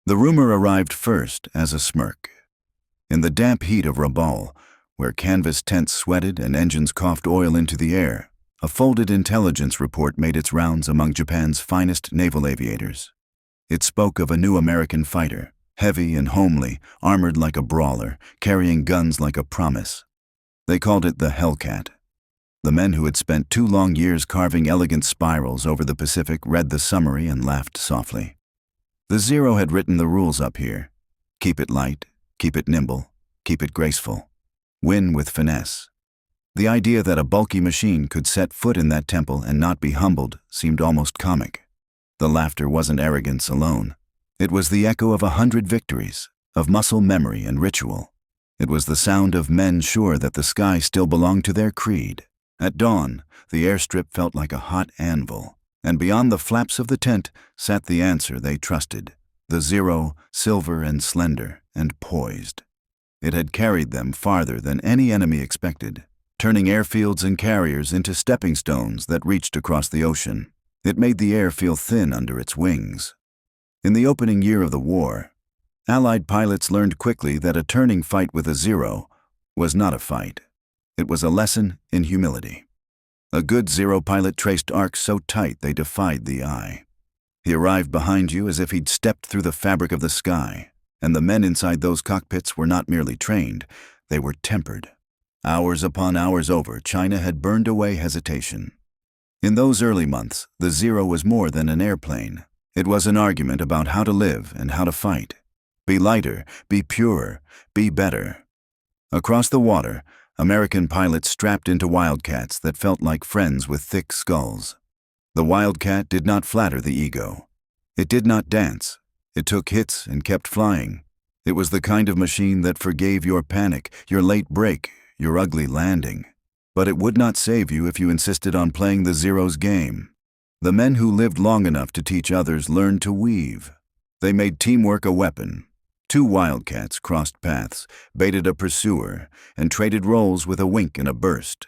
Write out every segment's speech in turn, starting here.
The rumor arrived first as a smirk. In the damp heat of Rabaul, where canvas tents sweated and engines coughed oil into the air, a folded intelligence report made its rounds among Japan's finest naval aviators. It spoke of a new American fighter, heavy and homely, armored like a brawler, carrying guns like a promise. They called it the Hellcat. The men who had spent 2 long years carving elegant spirals over the Pacific read the summary and laughed softly. The Zero had written the rules up here. Keep it light, keep it nimble, keep it graceful. Win with finesse. The idea that a bulky machine could set foot in that temple and not be humbled seemed almost comic. The laughter wasn't arrogance alone. It was the echo of 100 victories, of muscle memory and ritual. It was the sound of men sure that the sky still belonged to their creed. At dawn, the airstrip felt like a hot anvil, and beyond the flaps of the tent sat the answer they trusted, the Zero, silver and slender and poised. It had carried them farther than any enemy expected, turning airfields and carriers into stepping stones that reached across the ocean. It made the air feel thin under its wings. In the opening year of the war, Allied pilots learned quickly that a turning fight with a Zero was not a fight. It was a lesson in humility. A good Zero pilot traced arcs so tight they defied the eye. He arrived behind you as if he'd stepped through the fabric of the sky, and the men inside those cockpits were not merely trained, they were tempered. Hours upon hours over, China had burned away hesitation. In those early months, the Zero was more than an airplane. It was an argument about how to live and how to fight. Be lighter, be purer, be better. Across the water, American pilots strapped into Wildcats that felt like friends with thick skulls. The Wildcat did not flatter the ego. It did not dance. It took hits and kept flying. It was the kind of machine that forgave your panic, your late break, your ugly landing. But it would not save you if you insisted on playing the Zero's game. The men who lived long enough to teach others learned to weave. They made teamwork a weapon. 2 Wildcats crossed paths, baited a pursuer, and traded roles with a wink and a burst.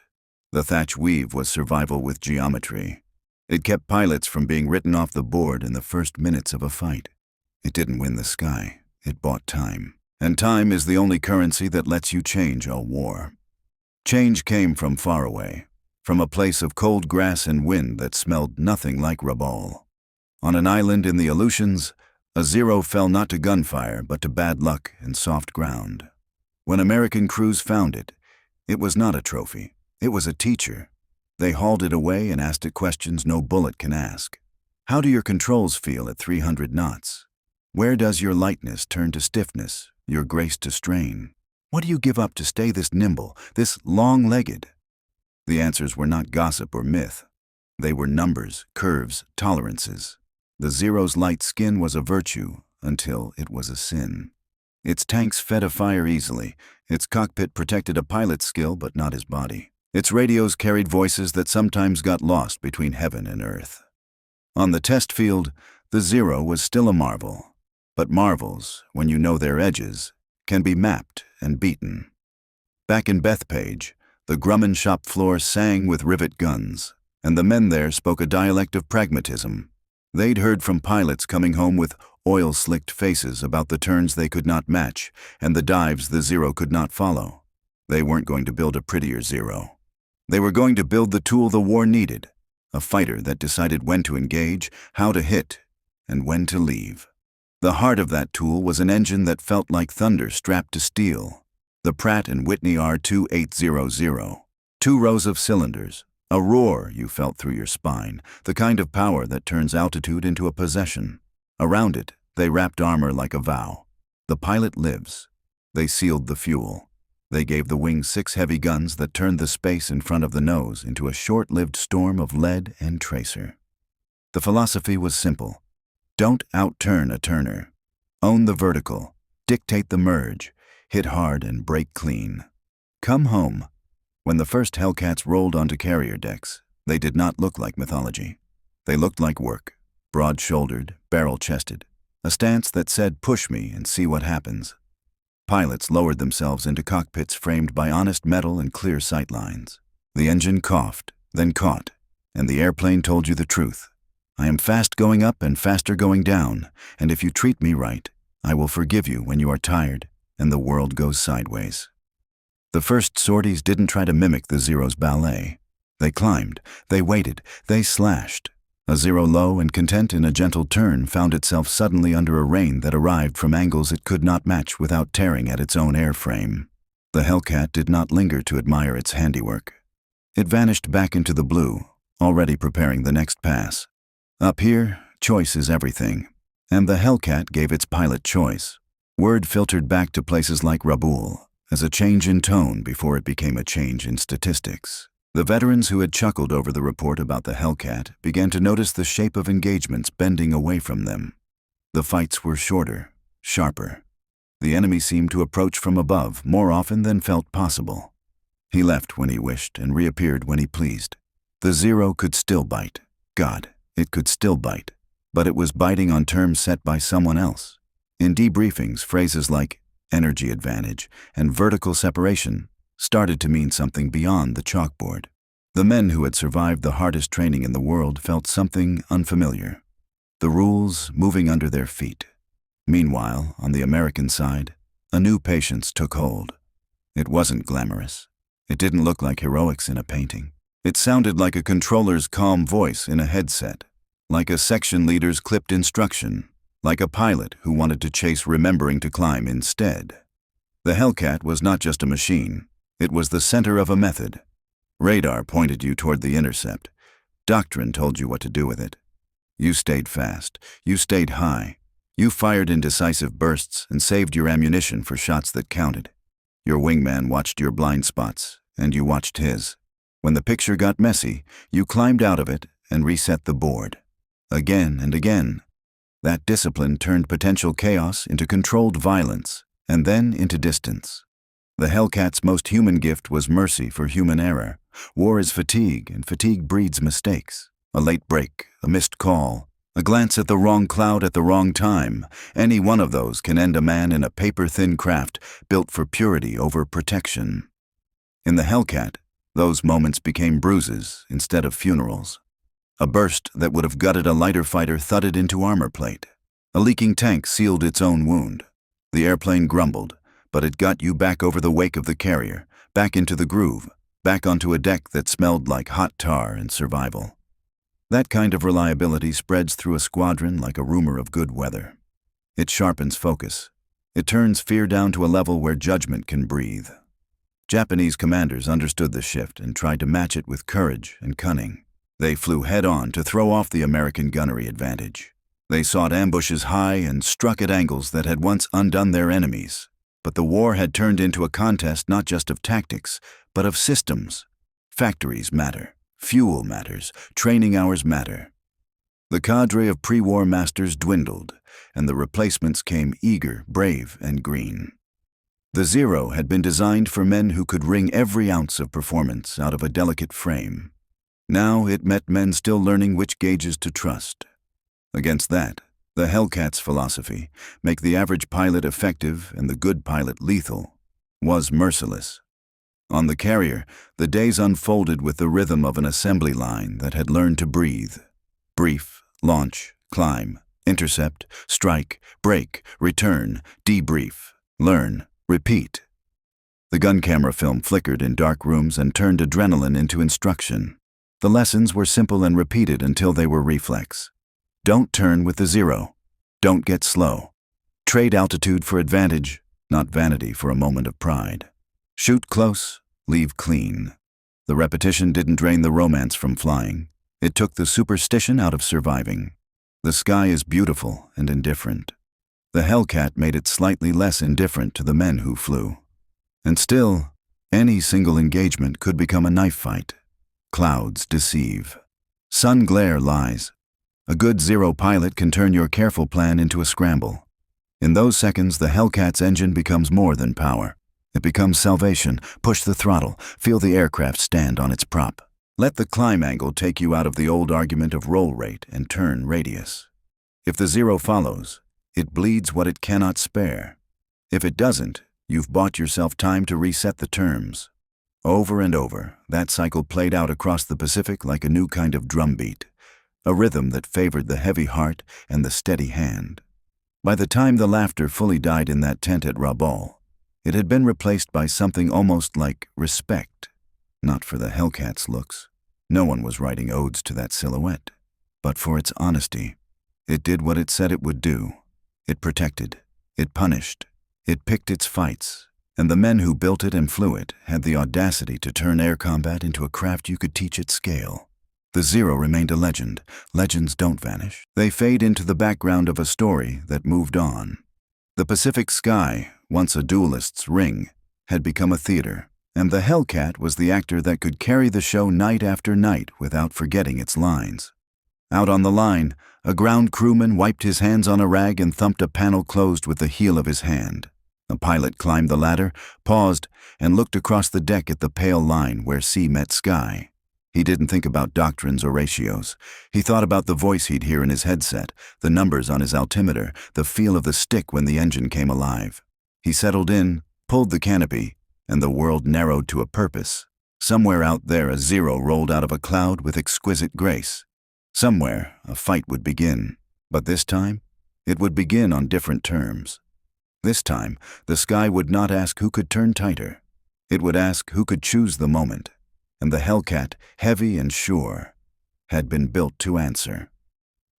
The thatch weave was survival with geometry. It kept pilots from being written off the board in the first minutes of a fight. It didn't win the sky. It bought time. And time is the only currency that lets you change a war. Change came from far away, from a place of cold grass and wind that smelled nothing like Rabaul. On an island in the Aleutians, a Zero fell not to gunfire but to bad luck and soft ground. When American crews found it, it was not a trophy. It was a teacher. They hauled it away and asked it questions no bullet can ask. How do your controls feel at 300 knots? Where does your lightness turn to stiffness, your grace to strain? What do you give up to stay this nimble, this long-legged? The answers were not gossip or myth. They were numbers, curves, tolerances. The Zero's light skin was a virtue until it was a sin. Its tanks fed a fire easily. Its cockpit protected a pilot's skill but not his body. Its radios carried voices that sometimes got lost between heaven and earth. On the test field, the Zero was still a marvel. But marvels, when you know their edges, can be mapped and beaten. Back in Bethpage, the Grumman shop floor sang with rivet guns, and the men there spoke a dialect of pragmatism. They'd heard from pilots coming home with oil-slicked faces about the turns they could not match and the dives the Zero could not follow. They weren't going to build a prettier Zero. They were going to build the tool the war needed, a fighter that decided when to engage, how to hit, and when to leave. The heart of that tool was an engine that felt like thunder strapped to steel, the Pratt & Whitney R2800. 2 rows of cylinders, a roar you felt through your spine, the kind of power that turns altitude into a possession. Around it, they wrapped armor like a vow. The pilot lives. They sealed the fuel. They gave the wings 6 heavy guns that turned the space in front of the nose into a short-lived storm of lead and tracer. The philosophy was simple. Don't outturn a turner. Own the vertical. Dictate the merge. Hit hard and break clean. Come home. When the first Hellcats rolled onto carrier decks, they did not look like mythology. They looked like work, broad-shouldered, barrel-chested, a stance that said, push me and see what happens. Pilots lowered themselves into cockpits framed by honest metal and clear sight lines. The engine coughed, then caught, and the airplane told you the truth. I am fast going up and faster going down, and if you treat me right, I will forgive you when you are tired and the world goes sideways. The first sorties didn't try to mimic the Zero's ballet. They climbed, they waited, they slashed. A Zero, low and content in a gentle turn, found itself suddenly under a rain that arrived from angles it could not match without tearing at its own airframe. The Hellcat did not linger to admire its handiwork. It vanished back into the blue, already preparing the next pass. Up here, choice is everything, and the Hellcat gave its pilot choice. Word filtered back to places like WWII as a change in tone before it became a change in statistics. The veterans who had chuckled over the report about the Hellcat began to notice the shape of engagements bending away from them. The fights were shorter, sharper. The enemy seemed to approach from above more often than felt possible. He left when he wished and reappeared when he pleased. The Zero could still bite. God, it could still bite. But it was biting on terms set by someone else. In debriefings, phrases like energy advantage and vertical separation started to mean something beyond the chalkboard. The men who had survived the hardest training in the world felt something unfamiliar. The rules moving under their feet. Meanwhile, on the American side, a new patience took hold. It wasn't glamorous. It didn't look like heroics in a painting. It sounded like a controller's calm voice in a headset, like a section leader's clipped instruction, like a pilot who wanted to chase remembering to climb instead. The Hellcat was not just a machine. It was the center of a method. Radar pointed you toward the intercept. Doctrine told you what to do with it. You stayed fast. You stayed high. You fired in decisive bursts and saved your ammunition for shots that counted. Your wingman watched your blind spots, and you watched his. When the picture got messy, you climbed out of it and reset the board. Again and again. That discipline turned potential chaos into controlled violence, and then into distance. The Hellcat's most human gift was mercy for human error. War is fatigue, and fatigue breeds mistakes. A late break, a missed call, a glance at the wrong cloud at the wrong time. Any one of those can end a man in a paper-thin craft built for purity over protection. In the Hellcat, those moments became bruises instead of funerals. A burst that would have gutted a lighter fighter thudded into armor plate. A leaking tank sealed its own wound. The airplane grumbled, but it got you back over the wake of the carrier, back into the groove, back onto a deck that smelled like hot tar and survival. That kind of reliability spreads through a squadron like a rumor of good weather. It sharpens focus. It turns fear down to a level where judgment can breathe. Japanese commanders understood the shift and tried to match it with courage and cunning. They flew head-on to throw off the American gunnery advantage. They sought ambushes high and struck at angles that had once undone their enemies. But the war had turned into a contest not just of tactics, but of systems. Factories matter, fuel matters, training hours matter. The cadre of pre-war masters dwindled, and the replacements came eager, brave, and green. The Zero had been designed for men who could wring every ounce of performance out of a delicate frame. Now it met men still learning which gauges to trust. Against that, the Hellcat's philosophy, make the average pilot effective and the good pilot lethal, was merciless. On the carrier, the days unfolded with the rhythm of an assembly line that had learned to breathe. Brief, launch, climb, intercept, strike, break, return, debrief, learn, repeat. The gun camera film flickered in dark rooms and turned adrenaline into instruction. The lessons were simple and repeated until they were reflex. Don't turn with the Zero. Don't get slow. Trade altitude for advantage, not vanity for a moment of pride. Shoot close, leave clean. The repetition didn't drain the romance from flying. It took the superstition out of surviving. The sky is beautiful and indifferent. The Hellcat made it slightly less indifferent to the men who flew. And still, any single engagement could become a knife fight. Clouds deceive. Sun glare lies. A good Zero pilot can turn your careful plan into a scramble. In those seconds, the Hellcat's engine becomes more than power. It becomes salvation. Push the throttle. Feel the aircraft stand on its prop. Let the climb angle take you out of the old argument of roll rate and turn radius. If the Zero follows, it bleeds what it cannot spare. If it doesn't, you've bought yourself time to reset the terms. Over and over, that cycle played out across the Pacific like a new kind of drumbeat. A rhythm that favored the heavy heart and the steady hand. By the time the laughter fully died in that tent at Rabaul, it had been replaced by something almost like respect. Not for the Hellcat's looks. No one was writing odes to that silhouette. But for its honesty. It did what it said it would do. It protected. It punished. It picked its fights. And the men who built it and flew it had the audacity to turn air combat into a craft you could teach at scale. The Zero remained a legend. Legends don't vanish. They fade into the background of a story that moved on. The Pacific sky, once a duelist's ring, had become a theater, and the Hellcat was the actor that could carry the show night after night without forgetting its lines. Out on the line, a ground crewman wiped his hands on a rag and thumped a panel closed with the heel of his hand. A pilot climbed the ladder, paused, and looked across the deck at the pale line where sea met sky. He didn't think about doctrines or ratios. He thought about the voice he'd hear in his headset, the numbers on his altimeter, the feel of the stick when the engine came alive. He settled in, pulled the canopy, and the world narrowed to a purpose. Somewhere out there a Zero rolled out of a cloud with exquisite grace. Somewhere a fight would begin, but this time it would begin on different terms. This time the sky would not ask who could turn tighter. It would ask who could choose the moment. And the Hellcat, heavy and sure, had been built to answer.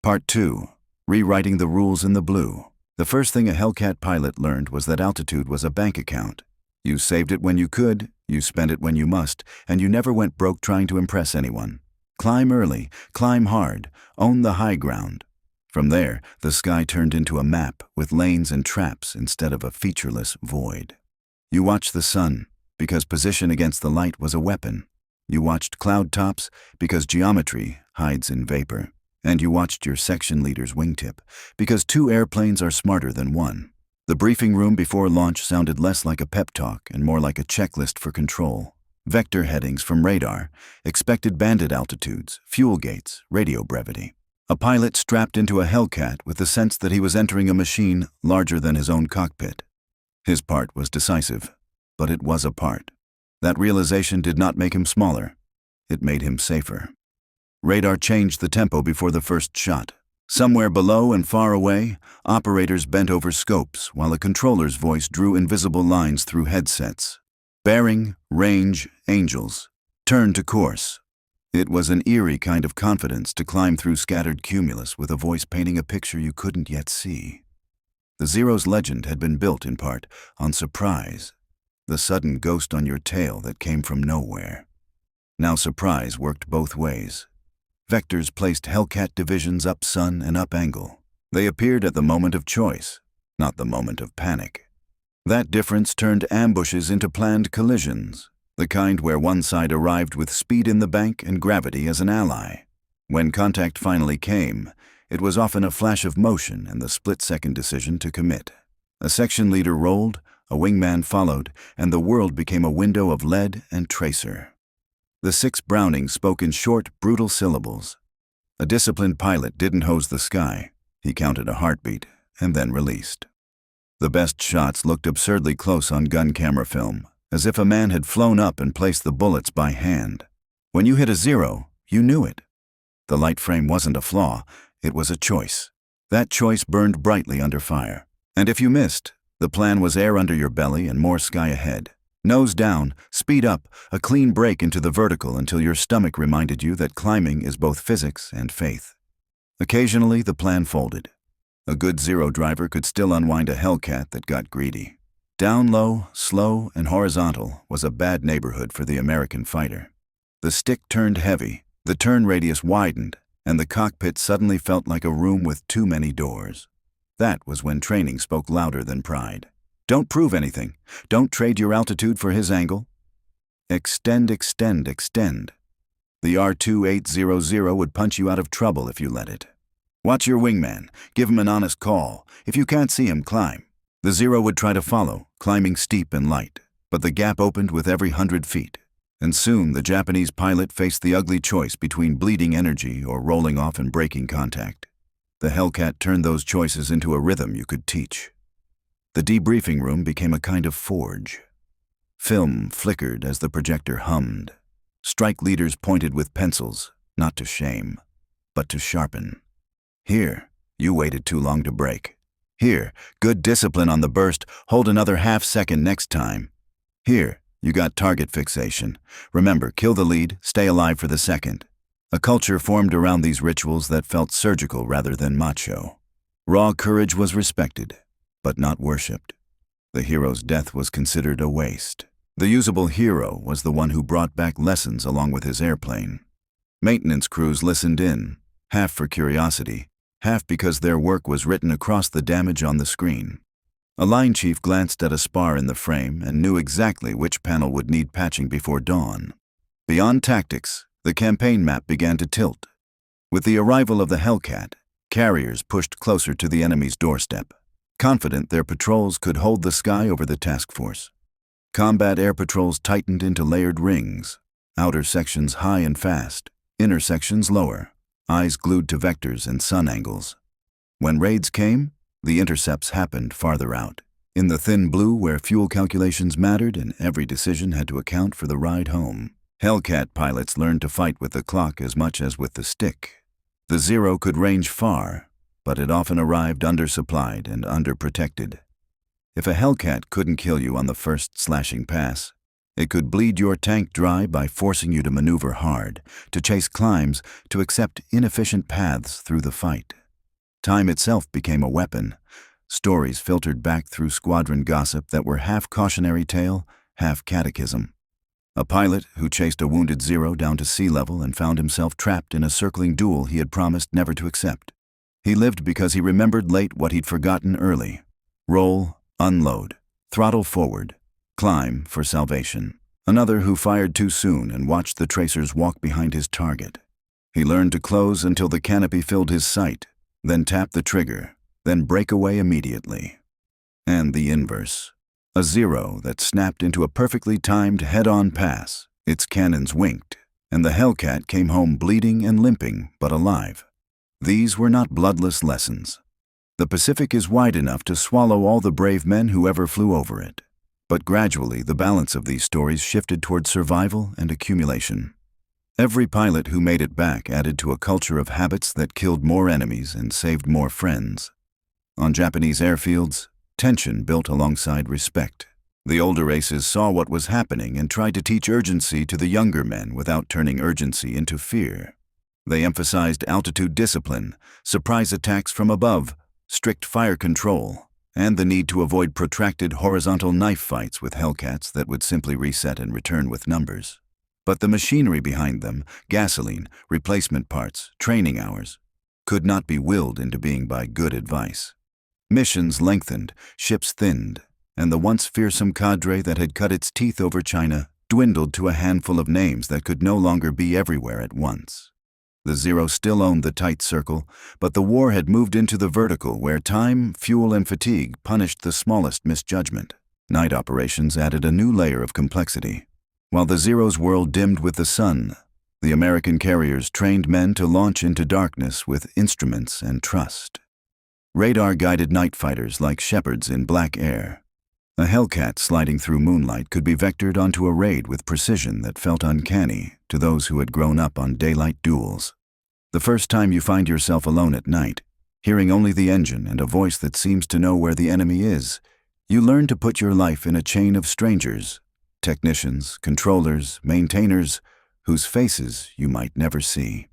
Part 2. Rewriting the rules in the blue. The first thing a Hellcat pilot learned was that altitude was a bank account. You saved it when you could, you spent it when you must, and you never went broke trying to impress anyone. Climb early, climb hard, own the high ground. From there, the sky turned into a map with lanes and traps instead of a featureless void. You watched the sun, because position against the light was a weapon. You watched cloud tops because geometry hides in vapor. And you watched your section leader's wingtip because 2 airplanes are smarter than 1. The briefing room before launch sounded less like a pep talk and more like a checklist for control. Vector headings from radar, expected bandit altitudes, fuel gates, radio brevity. A pilot strapped into a Hellcat with the sense that he was entering a machine larger than his own cockpit. His part was decisive, but it was a part. That realization did not make him smaller. It made him safer. Radar changed the tempo before the first shot. Somewhere below and far away, operators bent over scopes while a controller's voice drew invisible lines through headsets. Bearing, range, angels. Turn to course. It was an eerie kind of confidence to climb through scattered cumulus with a voice painting a picture you couldn't yet see. The Zero's legend had been built in part on surprise. The sudden ghost on your tail that came from nowhere. Now surprise worked both ways. Vectors placed Hellcat divisions up sun and up angle. They appeared at the moment of choice, not the moment of panic. That difference turned ambushes into planned collisions, the kind where one side arrived with speed in the bank and gravity as an ally. When contact finally came, it was often a flash of motion and the split-second decision to commit. A section leader rolled, a wingman followed, and the world became a window of lead and tracer. The 6 Brownings spoke in short, brutal syllables. A disciplined pilot didn't hose the sky. He counted a heartbeat and then released. The best shots looked absurdly close on gun camera film, as if a man had flown up and placed the bullets by hand. When you hit a 0, you knew it. The light frame wasn't a flaw, it was a choice. That choice burned brightly under fire. And if you missed, the plan was air under your belly and more sky ahead. Nose down, speed up, a clean break into the vertical until your stomach reminded you that climbing is both physics and faith. Occasionally, the plan folded. A good Zero driver could still unwind a Hellcat that got greedy. Down low, slow, and horizontal was a bad neighborhood for the American fighter. The stick turned heavy, the turn radius widened, and the cockpit suddenly felt like a room with too many doors. That was when training spoke louder than pride. Don't prove anything. Don't trade your altitude for his angle. Extend, extend, extend. The R2800 would punch you out of trouble if you let it. Watch your wingman. Give him an honest call. If you can't see him, climb. The Zero would try to follow, climbing steep and light, but the gap opened with every 100 feet. And soon the Japanese pilot faced the ugly choice between bleeding energy or rolling off and breaking contact. The Hellcat turned those choices into a rhythm you could teach. The debriefing room became a kind of forge. Film flickered as the projector hummed. Strike leaders pointed with pencils, not to shame, but to sharpen. Here, you waited too long to break. Here, good discipline on the burst, hold another half second next time. Here, you got target fixation. Remember, kill the lead, stay alive for the second. A culture formed around these rituals that felt surgical rather than macho. Raw courage was respected, but not worshipped. The hero's death was considered a waste. The usable hero was the one who brought back lessons along with his airplane. Maintenance crews listened in, half for curiosity, half because their work was written across the damage on the screen. A line chief glanced at a spar in the frame and knew exactly which panel would need patching before dawn. Beyond tactics, the campaign map began to tilt. With the arrival of the Hellcat, carriers pushed closer to the enemy's doorstep, confident their patrols could hold the sky over the task force. Combat air patrols tightened into layered rings, outer sections high and fast, inner sections lower, eyes glued to vectors and sun angles. When raids came, the intercepts happened farther out, in the thin blue where fuel calculations mattered and every decision had to account for the ride home. Hellcat pilots learned to fight with the clock as much as with the stick. The Zero could range far, but it often arrived undersupplied and underprotected. If a Hellcat couldn't kill you on the first slashing pass, it could bleed your tank dry by forcing you to maneuver hard, to chase climbs, to accept inefficient paths through the fight. Time itself became a weapon. Stories filtered back through squadron gossip that were half cautionary tale, half catechism. A pilot who chased a wounded Zero down to sea level and found himself trapped in a circling duel he had promised never to accept. He lived because he remembered late what he'd forgotten early. Roll, unload, throttle forward, climb for salvation. Another who fired too soon and watched the tracers walk behind his target. He learned to close until the canopy filled his sight, then tap the trigger, then break away immediately. And the inverse. A Zero that snapped into a perfectly timed head-on pass. Its cannons winked, and the Hellcat came home bleeding and limping, but alive. These were not bloodless lessons. The Pacific is wide enough to swallow all the brave men who ever flew over it. But gradually, the balance of these stories shifted toward survival and accumulation. Every pilot who made it back added to a culture of habits that killed more enemies and saved more friends. On Japanese airfields, tension built alongside respect. The older aces saw what was happening and tried to teach urgency to the younger men without turning urgency into fear. They emphasized altitude discipline, surprise attacks from above, strict fire control, and the need to avoid protracted horizontal knife fights with Hellcats that would simply reset and return with numbers. But the machinery behind them, gasoline, replacement parts, training hours, could not be willed into being by good advice. Missions lengthened, ships thinned, and the once fearsome cadre that had cut its teeth over China dwindled to a handful of names that could no longer be everywhere at once. The Zero still owned the tight circle, but the war had moved into the vertical where time, fuel, and fatigue punished the smallest misjudgment. Night operations added a new layer of complexity. While the Zero's world dimmed with the sun, the American carriers trained men to launch into darkness with instruments and trust. Radar-guided night fighters like shepherds in black air. A Hellcat sliding through moonlight could be vectored onto a raid with precision that felt uncanny to those who had grown up on daylight duels. The first time you find yourself alone at night, hearing only the engine and a voice that seems to know where the enemy is, you learn to put your life in a chain of strangers, technicians, controllers, maintainers, whose faces you might never see.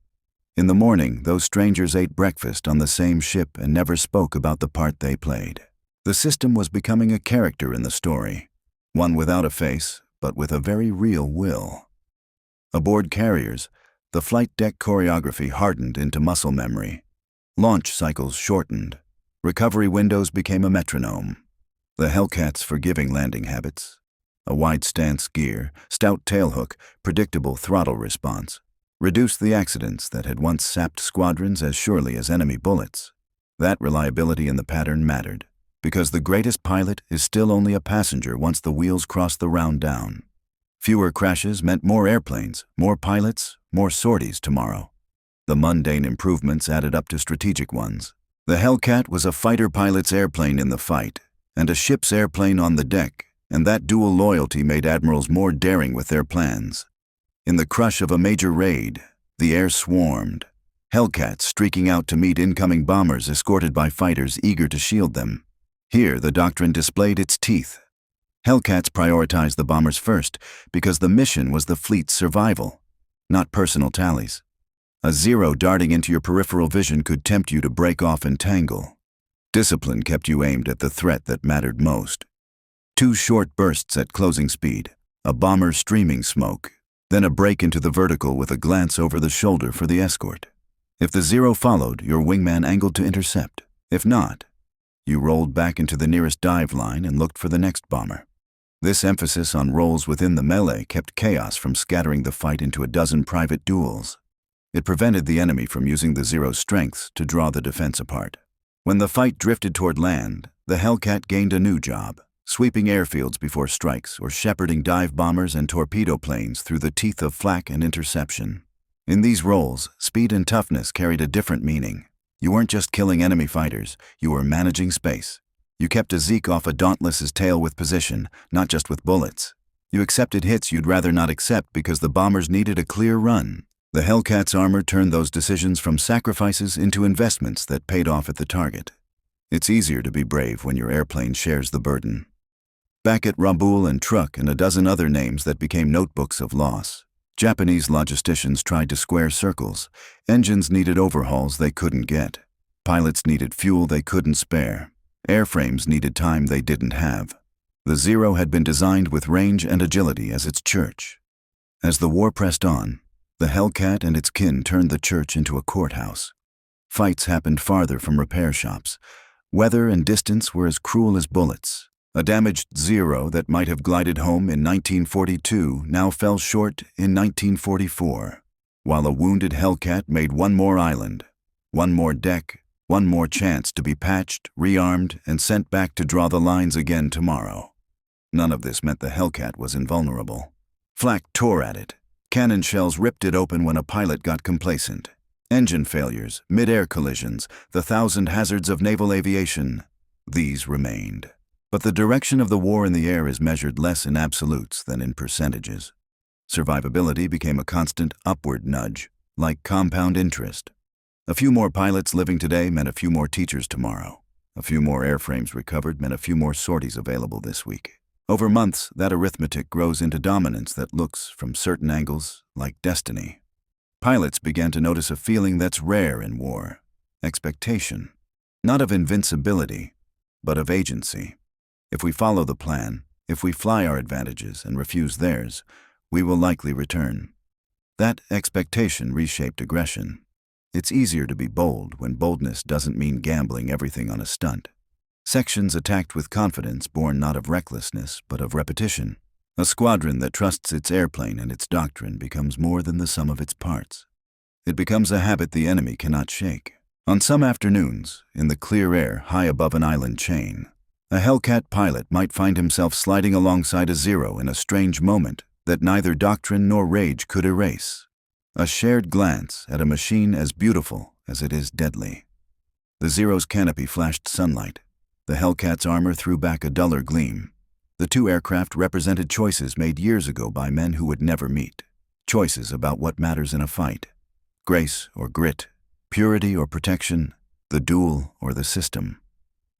In the morning, those strangers ate breakfast on the same ship and never spoke about the part they played. The system was becoming a character in the story, one without a face, but with a very real will. Aboard carriers, the flight deck choreography hardened into muscle memory. Launch cycles shortened. Recovery windows became a metronome. The Hellcat's forgiving landing habits. A wide stance gear, stout tailhook, predictable throttle response. Reduced the accidents that had once sapped squadrons as surely as enemy bullets. That reliability in the pattern mattered, because the greatest pilot is still only a passenger once the wheels cross the round down. Fewer crashes meant more airplanes, more pilots, more sorties tomorrow. The mundane improvements added up to strategic ones. The Hellcat was a fighter pilot's airplane in the fight, and a ship's airplane on the deck, and that dual loyalty made admirals more daring with their plans. In the crush of a major raid, the air swarmed. Hellcats streaking out to meet incoming bombers escorted by fighters eager to shield them. Here, the doctrine displayed its teeth. Hellcats prioritized the bombers first because the mission was the fleet's survival, not personal tallies. A zero darting into your peripheral vision could tempt you to break off and tangle. Discipline kept you aimed at the threat that mattered most. 2 short bursts at closing speed, a bomber streaming smoke, then a break into the vertical with a glance over the shoulder for the escort. If the zero followed, your wingman angled to intercept. If not, you rolled back into the nearest dive line and looked for the next bomber. This emphasis on roles within the melee kept chaos from scattering the fight into a dozen private duels. It prevented the enemy from using the zero's strengths to draw the defense apart. When the fight drifted toward land, the Hellcat gained a new job, sweeping airfields before strikes or shepherding dive bombers and torpedo planes through the teeth of flak and interception. In these roles, speed and toughness carried a different meaning. You weren't just killing enemy fighters, you were managing space. You kept a Zeke off a Dauntless's tail with position, not just with bullets. You accepted hits you'd rather not accept because the bombers needed a clear run. The Hellcat's armor turned those decisions from sacrifices into investments that paid off at the target. It's easier to be brave when your airplane shares the burden. Back at Rabaul and Truk and a dozen other names that became notebooks of loss, Japanese logisticians tried to square circles. Engines needed overhauls they couldn't get. Pilots needed fuel they couldn't spare. Airframes needed time they didn't have. The Zero had been designed with range and agility as its church. As the war pressed on, the Hellcat and its kin turned the church into a courthouse. Fights happened farther from repair shops. Weather and distance were as cruel as bullets. A damaged Zero that might have glided home in 1942 now fell short in 1944, while a wounded Hellcat made one more island, one more deck, one more chance to be patched, rearmed, and sent back to draw the lines again tomorrow. None of this meant the Hellcat was invulnerable. Flak tore at it. Cannon shells ripped it open when a pilot got complacent. Engine failures, mid-air collisions, the 1,000 hazards of naval aviation, these remained. But the direction of the war in the air is measured less in absolutes than in percentages. Survivability became a constant upward nudge, like compound interest. A few more pilots living today meant a few more teachers tomorrow. A few more airframes recovered meant a few more sorties available this week. Over months, that arithmetic grows into dominance that looks, from certain angles, like destiny. Pilots began to notice a feeling that's rare in war: expectation. Not of invincibility, but of agency. If we follow the plan, if we fly our advantages and refuse theirs, we will likely return. That expectation reshaped aggression. It's easier to be bold when boldness doesn't mean gambling everything on a stunt. Sections attacked with confidence born not of recklessness, but of repetition. A squadron that trusts its airplane and its doctrine becomes more than the sum of its parts. It becomes a habit the enemy cannot shake. On some afternoons, in the clear air high above an island chain, a Hellcat pilot might find himself sliding alongside a Zero in a strange moment that neither doctrine nor rage could erase. A shared glance at a machine as beautiful as it is deadly. The Zero's canopy flashed sunlight. The Hellcat's armor threw back a duller gleam. The two aircraft represented choices made years ago by men who would never meet. Choices about what matters in a fight. Grace or grit, purity or protection, the duel or the system.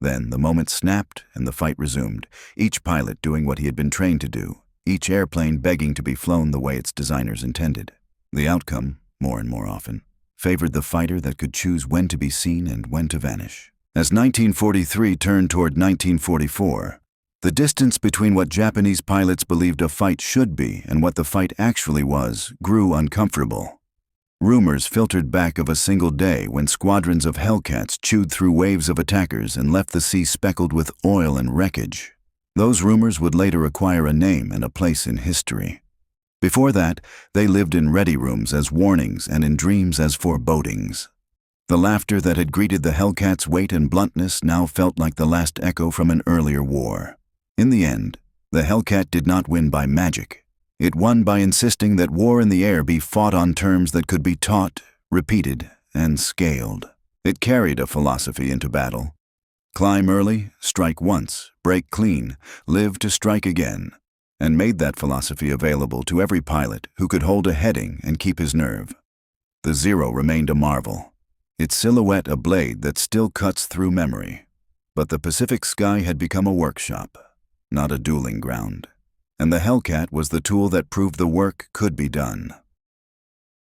Then the moment snapped and the fight resumed, each pilot doing what he had been trained to do, each airplane begging to be flown the way its designers intended. The outcome, more and more often, favored the fighter that could choose when to be seen and when to vanish. As 1943 turned toward 1944, the distance between what Japanese pilots believed a fight should be and what the fight actually was grew uncomfortable. Rumors filtered back of a single day when squadrons of Hellcats chewed through waves of attackers and left the sea speckled with oil and wreckage. Those rumors would later acquire a name and a place in history. Before that, they lived in ready rooms as warnings and in dreams as forebodings. The laughter that had greeted the Hellcat's weight and bluntness now felt like the last echo from an earlier war. In the end, the Hellcat did not win by magic. It won by insisting that war in the air be fought on terms that could be taught, repeated, and scaled. It carried a philosophy into battle. Climb early, strike once, break clean, live to strike again, and made that philosophy available to every pilot who could hold a heading and keep his nerve. The Zero remained a marvel, its silhouette a blade that still cuts through memory. But the Pacific sky had become a workshop, not a dueling ground. And the Hellcat was the tool that proved the work could be done.